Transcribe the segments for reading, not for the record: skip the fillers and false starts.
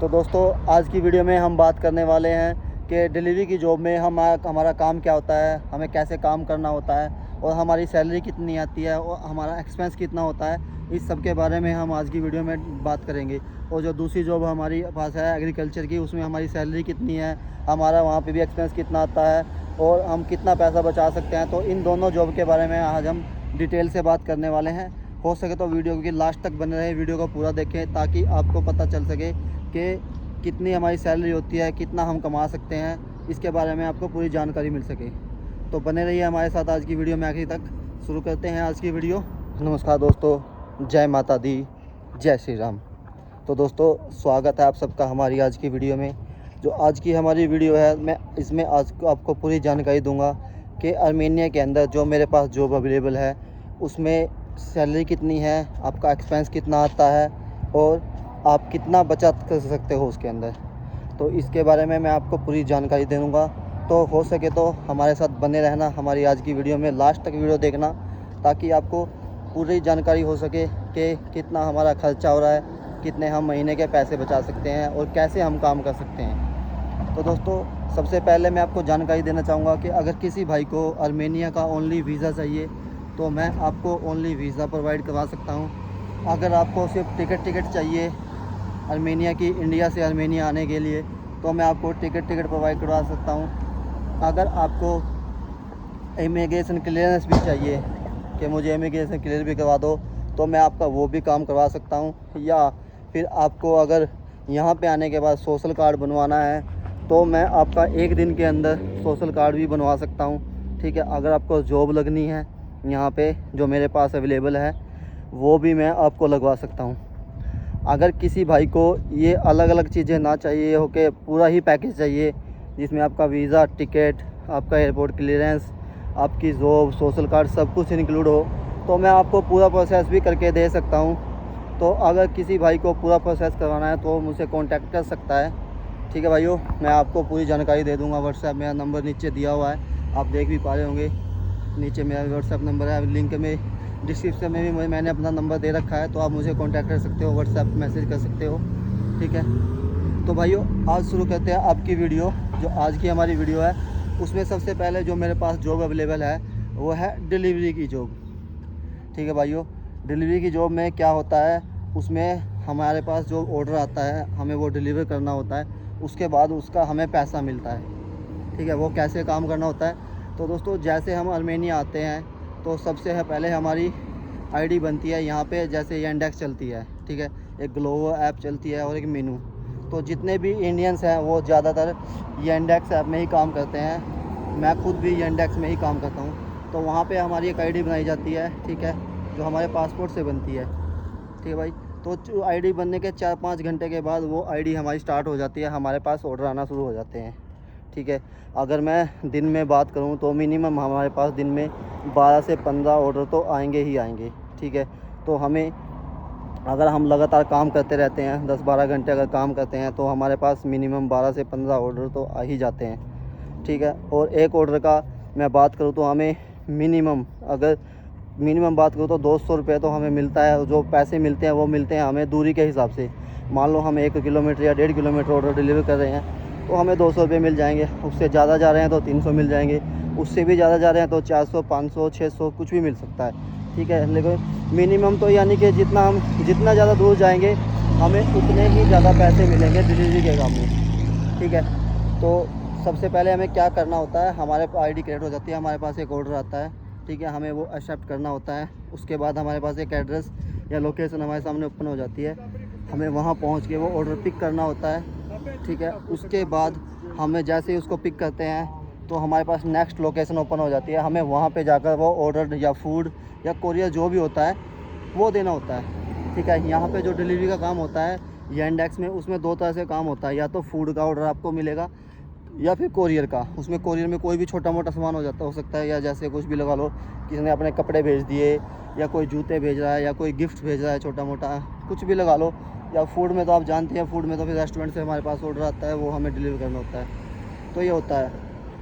तो दोस्तों आज की वीडियो में हम बात करने वाले हैं कि डिलीवरी की जॉब में हमारा काम क्या होता है, हमें कैसे काम करना होता है और हमारी सैलरी कितनी आती है और हमारा एक्सपेंस कितना होता है। इस सब के बारे में हम आज की वीडियो में बात करेंगे। और जो दूसरी जॉब हमारी पास है एग्रीकल्चर की, उसमें हमारी सैलरी कितनी है, हमारा वहाँ पे भी एक्सपेंस कितना आता है और हम कितना पैसा बचा सकते हैं। तो इन दोनों जॉब के बारे में आज हम डिटेल से बात करने वाले हैं। हो सके तो वीडियो की लास्ट तक बने रहे, वीडियो को पूरा देखें ताकि आपको पता चल सके कि कितनी हमारी सैलरी होती है, कितना हम कमा सकते हैं, इसके बारे में आपको पूरी जानकारी मिल सके। तो बने रहिए हमारे साथ आज की वीडियो में आखिर तक। शुरू करते हैं आज की वीडियो। नमस्कार दोस्तों, जय माता दी, जय श्री राम। तो दोस्तों स्वागत है आप सबका हमारी आज की वीडियो में। जो आज की हमारी वीडियो है, मैं इसमें आज आपको पूरी जानकारी दूंगा कि आर्मेनिया के अंदर जो मेरे पास जॉब अवेलेबल है उसमें सैलरी कितनी है, आपका एक्सपेंस कितना आता है और आप कितना बचत कर सकते हो उसके अंदर। तो इसके बारे में मैं आपको पूरी जानकारी दे दूँगा। तो हो सके तो हमारे साथ बने रहना हमारी आज की वीडियो में, लास्ट तक वीडियो देखना ताकि आपको पूरी जानकारी हो सके कि कितना हमारा खर्चा हो रहा है, कितने हम महीने के पैसे बचा सकते हैं और कैसे हम काम कर सकते हैं। तो दोस्तों सबसे पहले मैं आपको जानकारी देना चाहूँगा कि अगर किसी भाई को आर्मेनिया का ओनली वीज़ा चाहिए तो मैं आपको ओनली वीज़ा प्रोवाइड करवा सकता हूँ। अगर आपको सिर्फ टिकट चाहिए आर्मेनिया की, इंडिया से आर्मेनिया आने के लिए, तो मैं आपको टिकट प्रोवाइड करवा सकता हूँ। अगर आपको इमिग्रेशन क्लियरेंस भी चाहिए कि मुझे इमिग्रेशन क्लियर भी करवा दो, तो मैं आपका वो भी काम करवा सकता हूँ। या फिर आपको अगर यहाँ पे आने के बाद सोशल कार्ड बनवाना है तो मैं आपका एक दिन के अंदर सोशल कार्ड भी बनवा सकता हूँ। ठीक है, अगर आपको जॉब लगनी है यहाँ पे जो मेरे पास अवेलेबल है वो भी मैं आपको लगवा सकता हूँ। अगर किसी भाई को ये अलग अलग चीज़ें ना चाहिए हो कि पूरा ही पैकेज चाहिए जिसमें आपका वीज़ा, टिकट, आपका एयरपोर्ट क्लियरेंस, आपकी जॉब, सोशल कार्ड सब कुछ इंक्लूड हो, तो मैं आपको पूरा प्रोसेस भी करके दे सकता हूँ। तो अगर किसी भाई को पूरा प्रोसेस करवाना है तो मुझसे कांटेक्ट कर सकता है। ठीक है भाइयों, मैं आपको पूरी जानकारी दे दूँगा। व्हाट्सएप मेरा नंबर नीचे दिया हुआ है, आप देख भी पा रहे होंगे। नीचे मेरा व्हाट्सएप नंबर है, लिंक में डिस्क्रिप्शन में भी मैंने अपना नंबर दे रखा है, तो आप मुझे कांटेक्ट कर सकते हो, व्हाट्सएप मैसेज कर सकते हो। ठीक है, तो भाइयों आज शुरू करते हैं आपकी वीडियो। जो आज की हमारी वीडियो है उसमें सबसे पहले जो मेरे पास जॉब अवेलेबल है वो है डिलीवरी की जॉब। ठीक है भाइयों, डिलीवरी की जॉब में क्या होता है, उसमें हमारे पास जो ऑर्डर आता है हमें वो डिलीवर करना होता है, उसके बाद उसका हमें पैसा मिलता है। ठीक है, वो कैसे काम करना होता है। तो दोस्तों जैसे हम आर्मेनिया आते हैं तो सबसे पहले हमारी आईडी बनती है यहाँ पे, जैसे येंडेक्स चलती है। ठीक है, एक ग्लोवो ऐप चलती है और एक मीनू। तो जितने भी इंडियंस हैं वो ज़्यादातर येंडेक्स ऐप में ही काम करते हैं। मैं खुद भी येंडेक्स में ही काम करता हूँ। तो वहाँ पे हमारी एक आईडी बनाई जाती है, ठीक है, जो हमारे पासपोर्ट से बनती है। ठीक है भाई, तो आईडी बनने के 4-5 घंटे के बाद वो आईडी हमारी स्टार्ट हो जाती है, हमारे पास ऑर्डर आना शुरू हो जाते हैं। ठीक है, अगर मैं दिन में बात करूं तो मिनिमम हमारे पास दिन में 12 से 15 ऑर्डर तो आएंगे ही आएंगे। ठीक है, तो हमें अगर हम लगातार काम करते रहते हैं, 10-12 घंटे अगर काम करते हैं तो हमारे पास मिनिमम 12 से 15 ऑर्डर तो आ ही जाते हैं। ठीक है, और एक ऑर्डर का मैं बात करूं तो हमें मिनिमम बात करूँ तो 200 रुपये तो हमें मिलता है। जो पैसे मिलते हैं वो मिलते हैं हमें दूरी के हिसाब से। मान लो हम 1 किलोमीटर या 1.5 किलोमीटर ऑर्डर डिलीवर कर रहे हैं तो हमें 200 रुपये मिल जाएंगे। उससे ज़्यादा जा रहे हैं तो 300 मिल जाएंगे, उससे भी ज़्यादा जा रहे हैं तो 400, 500, 600 कुछ भी मिल सकता है। ठीक है, लेकिन मिनिमम तो यानी कि जितना ज़्यादा दूर जाएंगे हमें उतने ही ज़्यादा पैसे मिलेंगे डिलीवरी के काम में। ठीक है, तो सबसे पहले हमें क्या करना होता है, हमारे आईडी क्रिएट हो जाती है, हमारे पास एक ऑर्डर आता है। ठीक है, हमें वो एक्सेप्ट करना होता है। उसके बाद हमारे पास एक एड्रेस या लोकेशन हमारे सामने ओपन हो जाती है, हमें वहाँ पहुँच के वो ऑर्डर पिक करना होता है। ठीक है, उसके बाद हमें जैसे ही उसको पिक करते हैं तो हमारे पास नेक्स्ट लोकेशन ओपन हो जाती है, हमें वहाँ पे जाकर वो ऑर्डर या फूड या कोरियर जो भी होता है वो देना होता है। ठीक है, यहाँ पे जो डिलीवरी का काम होता है येंडेक्स में, उसमें 2 तरह से काम होता है। या तो फूड का ऑर्डर आपको मिलेगा या फिर कोरियर का। उसमें कोरियर में कोई भी छोटा मोटा सामान हो सकता है, या जैसे कुछ भी लगा लो, किसी ने अपने कपड़े भेज दिए या कोई जूते भेज रहा है या कोई गिफ्ट भेज रहा है, छोटा मोटा कुछ भी लगा लो। या फूड में तो आप जानते हैं, फूड में तो फिर रेस्टोरेंट से हमारे पास ऑर्डर आता है, वो हमें डिलीवर करना होता है। तो ये होता है।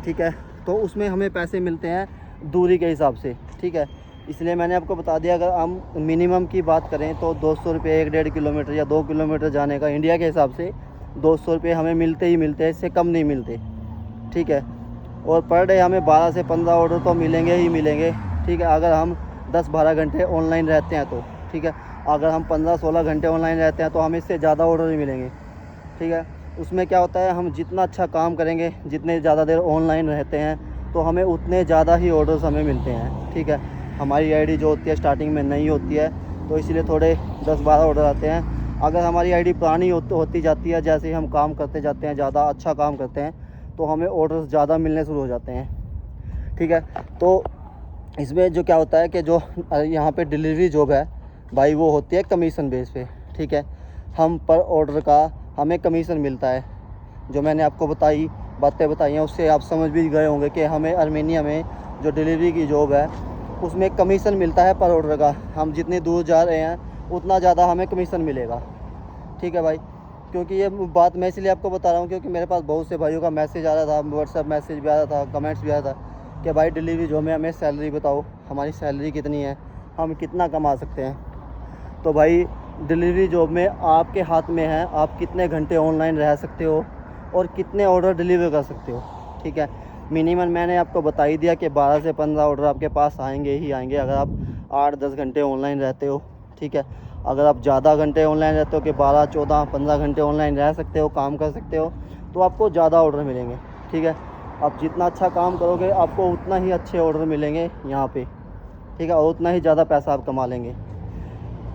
ठीक है, तो उसमें हमें पैसे मिलते हैं दूरी के हिसाब से। ठीक है, इसलिए मैंने आपको बता दिया, अगर हम मिनिमम की बात करें तो 200 रुपये 1-1.5 किलोमीटर या 2 किलोमीटर जाने का इंडिया के हिसाब से 200 रुपये हमें मिलते ही मिलते हैं, इससे कम नहीं मिलते, ठीक है। और पर डे हमें 12 से 15 ऑर्डर तो मिलेंगे ही मिलेंगे, ठीक है, अगर हम 10-12 घंटे ऑनलाइन रहते हैं तो, ठीक है। अगर हम 15-16 घंटे ऑनलाइन रहते हैं तो हमें इससे ज़्यादा ऑर्डर ही मिलेंगे, ठीक है। उसमें क्या होता है, हम जितना अच्छा काम करेंगे, जितने ज़्यादा देर ऑनलाइन रहते हैं, तो हमें उतने ज़्यादा ही ऑर्डर्स हमें मिलते हैं, ठीक है। हमारी आईडी जो होती है स्टार्टिंग में नहीं होती है, तो इसीलिए थोड़े 10-12 ऑर्डर आते हैं। अगर हमारी आईडी पुरानी होती जाती है, जैसे ही हम काम करते जाते हैं, ज़्यादा अच्छा काम करते हैं, तो हमें ऑर्डर्स ज़्यादा मिलने शुरू हो जाते हैं, ठीक है। तो इसमें जो क्या होता है कि जो यहाँ पे डिलीवरी जॉब है भाई, वो होती है कमीशन बेस पे, ठीक है। हम पर ऑर्डर का हमें कमीशन मिलता है। जो मैंने आपको बातें बताई हैं, उससे आप समझ भी गए होंगे कि हमें आर्मेनिया में जो डिलीवरी की जॉब है उसमें कमीशन मिलता है पर ऑर्डर का। हम जितनी दूर जा रहे हैं उतना ज़्यादा हमें कमीशन मिलेगा, ठीक है भाई। क्योंकि ये बात मैं इसलिए आपको बता रहा हूँ क्योंकि मेरे पास बहुत से भाइयों का मैसेज आ रहा था, व्हाट्सएप मैसेज भी आ रहा था, कमेंट्स भी आ रहा था कि भाई डिलीवरी जॉब में हमें सैलरी बताओ, हमारी सैलरी कितनी है, हम कितना कमा सकते हैं। तो भाई डिलीवरी जॉब में आपके हाथ में है, आप कितने घंटे ऑनलाइन रह सकते हो और कितने ऑर्डर डिलीवर कर सकते हो, ठीक है। मिनिमम मैंने आपको बता ही दिया कि 12 से 15 ऑर्डर आपके पास आएंगे ही आएंगे अगर आप 8-10 घंटे ऑनलाइन रहते हो, ठीक है। अगर आप ज़्यादा घंटे ऑनलाइन रहते हो कि 12, 14, 15 घंटे ऑनलाइन रह सकते हो, काम कर सकते हो, तो आपको ज़्यादा ऑर्डर मिलेंगे, ठीक है। आप जितना अच्छा काम करोगे आपको उतना ही अच्छे ऑर्डर मिलेंगे यहाँ पे, ठीक है, और उतना ही ज़्यादा पैसा आप कमा लेंगे।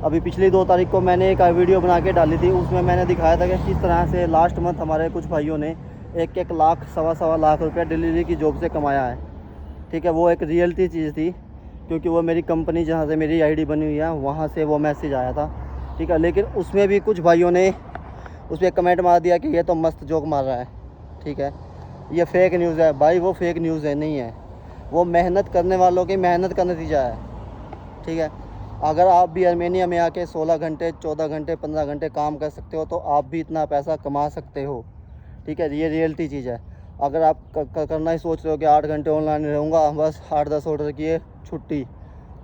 अभी पिछली 2 तारीख को मैंने एक वीडियो बना के डाली थी, उसमें मैंने दिखाया था कि किस तरह से लास्ट मंथ हमारे कुछ भाइयों ने 1-1 लाख, 1.25 लाख रुपया डिलीवरी की जॉब से कमाया है, ठीक है। वो एक रियलिटी चीज़ थी क्योंकि वो मेरी कंपनी जहाँ से मेरी आईडी बनी हुई है वहाँ से वो मैसेज आया था, ठीक है। लेकिन उसमें भी कुछ भाइयों ने उस पर कमेंट मार दिया कि ये तो मस्त जोक मार रहा है, ठीक है, ये फेक न्यूज़ है। भाई वो फेक न्यूज़ है, नहीं है, वो मेहनत करने वालों की मेहनत का नतीजा है, ठीक है। अगर आप भी आर्मेनिया में आके 16 घंटे, 14 घंटे, 15 घंटे काम कर सकते हो तो आप भी इतना पैसा कमा सकते हो, ठीक है। ये रियलिटी चीज़ है। अगर आप करना ही सोच रहे हो कि 8 घंटे ऑनलाइन रहूँगा, बस 8-10 ऑर्डर किए, छुट्टी,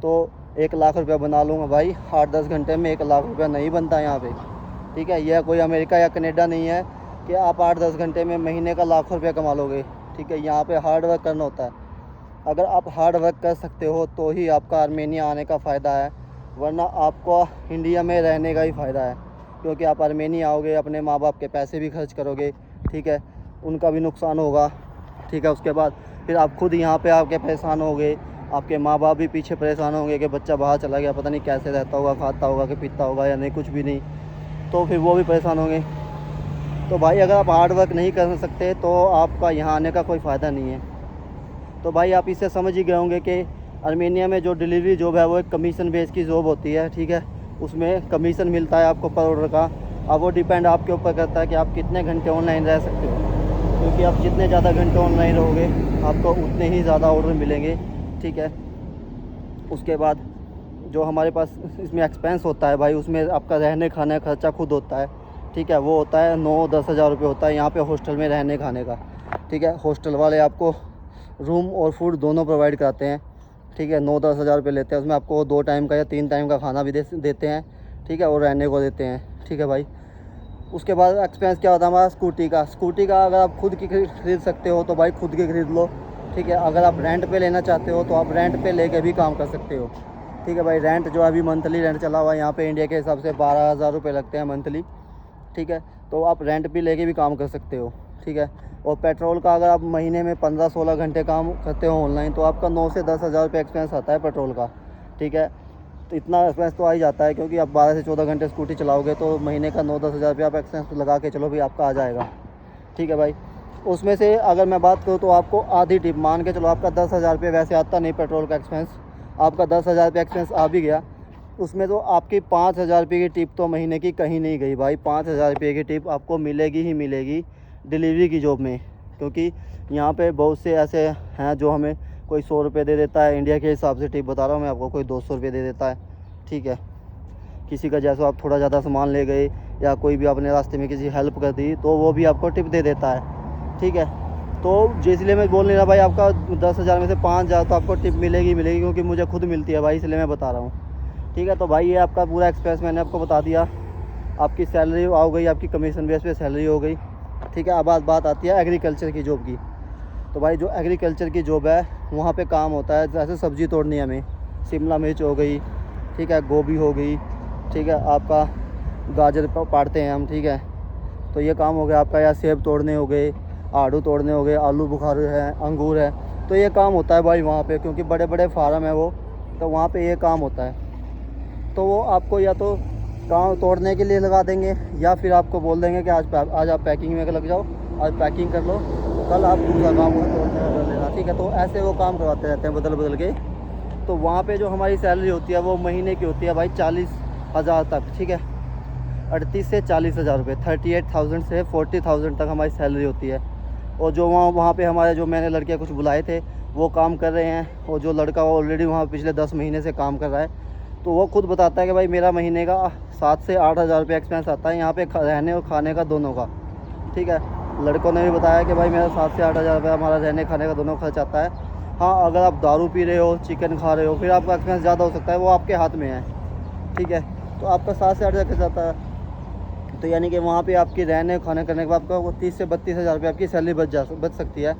तो 1 लाख रुपया बना लूँगा, भाई 8-10 घंटे में 1 लाख रुपया नहीं बनता यहाँ पे, ठीक है। यह कोई अमेरिका या कनाडा नहीं है कि आप 8-10 घंटे में महीने का लाखों रुपया कमा लोगे, ठीक है। यहाँ पे हार्ड वर्क करना होता है। अगर आप हार्ड वर्क कर सकते हो तो ही आपका आर्मेनिया आने का फ़ायदा है, वरना आपको इंडिया में रहने का ही फ़ायदा है। क्योंकि आप आर्मेनिया आओगे, अपने माँ बाप के पैसे भी खर्च करोगे, ठीक है, उनका भी नुकसान होगा, ठीक है। उसके बाद फिर आप खुद यहाँ पे आके परेशान होगे, आपके माँ बाप भी पीछे परेशान होंगे कि बच्चा बाहर चला गया, पता नहीं कैसे रहता होगा, खाता होगा कि पीता होगा या नहीं, कुछ भी नहीं, तो फिर वो भी परेशान होंगे। तो भाई अगर आप हार्ड वर्क नहीं कर सकते तो आपका यहाँ आने का कोई फ़ायदा नहीं है। तो भाई आप इससे समझ ही गए होंगे कि आर्मेनिया में जो डिलीवरी जॉब है वो एक कमीशन बेस की जॉब होती है, ठीक है। उसमें कमीशन मिलता है आपको पर ऑर्डर का। अब वो डिपेंड आपके ऊपर करता है कि आप कितने घंटे ऑनलाइन रह सकते हो, क्योंकि आप जितने ज़्यादा घंटे ऑनलाइन रहोगे आपको उतने ही ज़्यादा ऑर्डर मिलेंगे, ठीक है। उसके बाद जो हमारे पास इसमें एक्सपेंस होता है भाई, उसमें आपका रहने खाने का खर्चा खुद होता है, ठीक है। वो होता है 9-10 हज़ार रुपये होता है यहाँ पे हॉस्टल में रहने खाने का, ठीक है। हॉस्टल वाले आपको रूम और फूड दोनों प्रोवाइड कराते हैं, ठीक है। 9-10 हज़ार रुपये लेते हैं, उसमें आपको 2 टाइम का या 3 टाइम का खाना भी देते हैं, ठीक है, और रहने को देते हैं, ठीक है भाई। उसके बाद एक्सपेंस क्या होता है हमारा स्कूटी का अगर आप खुद की खरीद सकते हो तो भाई खुद की खरीद लो, ठीक है। अगर आप रेंट पे लेना चाहते हो तो आप रेंट पे लेके भी काम कर सकते हो, ठीक है भाई। रेंट जो अभी मंथली रेंट चला हुआ है यहाँ पे इंडिया के हिसाब से 12,000 रुपये लगते हैं मंथली, ठीक है। तो आप रेंट पे लेके भी काम कर सकते हो, ठीक है। और पेट्रोल का अगर आप महीने में 15-16 घंटे काम करते हो ऑनलाइन तो आपका 9 से 10 हज़ार रुपये एक्सपेंस आता है पेट्रोल का, ठीक है। तो इतना एक्सपेंस तो आ ही जाता है, क्योंकि आप 12 से 14 घंटे स्कूटी चलाओगे तो महीने का 9-10 हज़ार रुपये आप एक्सपेंस लगा के चलो भी आपका आ जाएगा, ठीक है भाई। उसमें से अगर मैं बात करूँ तो आपको आधी टिप मान के चलो, आपका 10 हज़ार रुपये वैसे आता नहीं पेट्रोल का एक्सपेंस, आपका 10 हज़ार रुपये एक्सपेंस आ भी गया, उसमें तो आपकी 5 हज़ार रुपये की टिप तो महीने की कहीं नहीं गई भाई। 5 हज़ार रुपये की टिप आपको मिलेगी ही मिलेगी डिलीवरी की जॉब में, क्योंकि यहाँ पे बहुत से ऐसे हैं जो हमें कोई 100 रुपये दे देता है, इंडिया के हिसाब से टिप बता रहा हूँ मैं आपको, कोई 200 रुपये दे देता है, ठीक है। किसी का जैसे आप थोड़ा ज़्यादा सामान ले गए या कोई भी अपने रास्ते में किसी हेल्प कर दी तो वो भी आपको टिप दे देता है, ठीक है। तो इसलिए मैं बोल नहीं रहा भाई आपका 10 हज़ार में से 5 हज़ार तो आपको टिप मिलेगी मिलेगी, क्योंकि मुझे खुद मिलती है भाई, इसलिए मैं बता रहा हूँ, ठीक है। तो भाई ये आपका पूरा एक्सपेंस मैंने आपको बता दिया, आपकी सैलरी हो गई, आपकी कमीशन बेस पे सैलरी हो गई, ठीक है। अब बात आती है एग्रीकल्चर की जॉब की। तो भाई जो एग्रीकल्चर की जॉब है वहाँ पे काम होता है, जैसे सब्ज़ी तोड़नी है हमें, शिमला मिर्च हो गई, ठीक है, गोभी हो गई, ठीक है, आपका गाजर पाड़ते हैं हम, ठीक है। तो ये काम हो गया आपका, या सेब तोड़ने हो गए, आड़ू तोड़ने हो गए, आलू बुखारे हैं, अंगूर है, तो ये काम होता है भाई वहाँ पे, क्योंकि बड़े बड़े फार्म है वो, तो वहाँ पे ये काम होता है। तो वो आपको या तो काम तोड़ने के लिए लगा देंगे, या फिर आपको बोल देंगे कि आज आप पैकिंग में लग जाओ, आज पैकिंग कर लो, कल आप दूसरा काम तोड़ने का कर लेना, ठीक है। तो ऐसे वो काम करवाते रहते हैं बदल बदल के। तो वहाँ पे जो हमारी सैलरी होती है वो महीने की होती है भाई 40,000 तक, ठीक है, 38 से 40,000 रुपये, 38,000 से 40,000 तक हमारी सैलरी होती है। और जो वहाँ पे हमारे जो मैंने लड़के कुछ बुलाए थे वो काम कर रहे हैं, और जो लड़का ऑलरेडी वहाँ पिछले 10 महीने से काम कर रहा है, तो वो खुद बताता है कि भाई मेरा महीने का 7 से 8,000 रुपये एक्सपेंस आता है यहाँ पे रहने और खाने का दोनों का, ठीक है। लड़कों ने भी बताया कि भाई मेरा 7 से 8,000 रुपये हमारा रहने खाने का दोनों खर्च आता है। हाँ, अगर आप दारू पी रहे हो, चिकन खा रहे हो, फिर आपका एक्सपेंस ज़्यादा हो सकता है, वो आपके हाथ में है, ठीक है। तो आपका 7 से 8,000 खर्च आता है, तो यानी कि वहाँ पे आपकी रहने खाने करने के बाद आपका 30 से 32,000 रुपये आपकी सैलरी बच सकती है।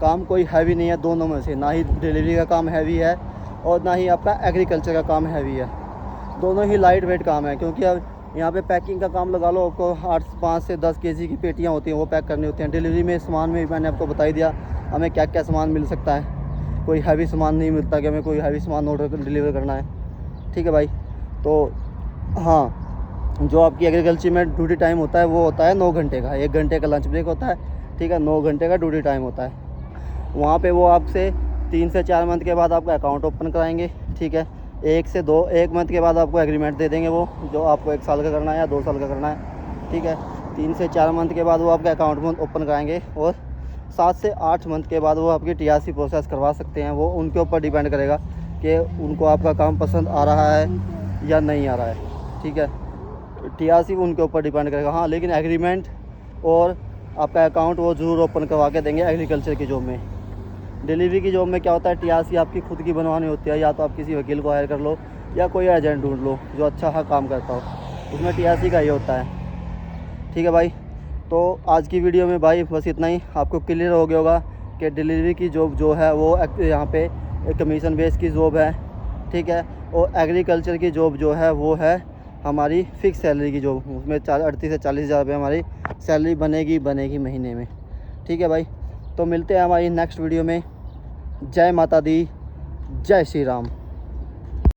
काम कोई हैवी नहीं है दोनों में से, ना ही डिलीवरी का काम हैवी है और ना ही आपका एग्रीकल्चर का काम हैवी है, दोनों ही लाइट वेट काम है। क्योंकि अब यहाँ पे पैकिंग का काम लगा लो, आपको 5 से 10 केजी की पेटियाँ होती हैं, वो पैक करनी होती हैं। डिलीवरी में सामान में मैंने आपको बता ही दिया हमें क्या क्या सामान मिल सकता है, कोई हैवी सामान नहीं मिलता कि हमें कोई हैवी सामान ऑर्डर डिलीवर करना है, ठीक है भाई। तो हाँ, जो आपकी एग्रीकल्चर में ड्यूटी टाइम होता है वो होता है 9 घंटे का, 1 घंटे का लंच ब्रेक होता है, ठीक है, 9 घंटे का ड्यूटी टाइम होता है। वहाँ पे वो आपसे 3 से 4 मंथ के बाद आपका अकाउंट ओपन कराएंगे, ठीक है। 1 मंथ के बाद आपको एग्रीमेंट दे देंगे, वो जो आपको 1 साल का करना है या 2 साल का करना है, ठीक है। 3 से 4 मंथ के बाद वो आपका अकाउंट ओपन कराएंगे, और 7 से 8 मंथ के बाद वो आपकी TRC प्रोसेस करवा सकते हैं। वो उनके ऊपर डिपेंड करेगा कि उनको आपका काम पसंद आ रहा है या नहीं आ रहा है, ठीक है। TRC उनके ऊपर डिपेंड करेगा। हाँ, लेकिन एग्रीमेंट और आपका अकाउंट वो ज़रूर ओपन करवा के देंगे एग्रीकल्चर की जॉब में। डिलीवरी की जॉब में क्या होता है, TRC आपकी खुद की बनवानी होती है, या तो आप किसी वकील को हायर कर लो या कोई एजेंट ढूंढ लो जो अच्छा काम करता हो, उसमें TRC का ये होता है, ठीक है भाई। तो आज की वीडियो में भाई बस इतना ही, आपको क्लियर हो गया होगा कि डिलीवरी की जॉब जो है वो यहाँ पे कमीशन बेस की जॉब है, ठीक है। और एग्रीकल्चर की जॉब जो है वो है हमारी फ़िक्स सैलरी की जॉब, उसमें 38 से 40,000 रुपये हमारी सैलरी बनेगी महीने में, ठीक है भाई। तो मिलते हैं हमारी नेक्स्ट वीडियो में। जय माता दी, जय श्री राम।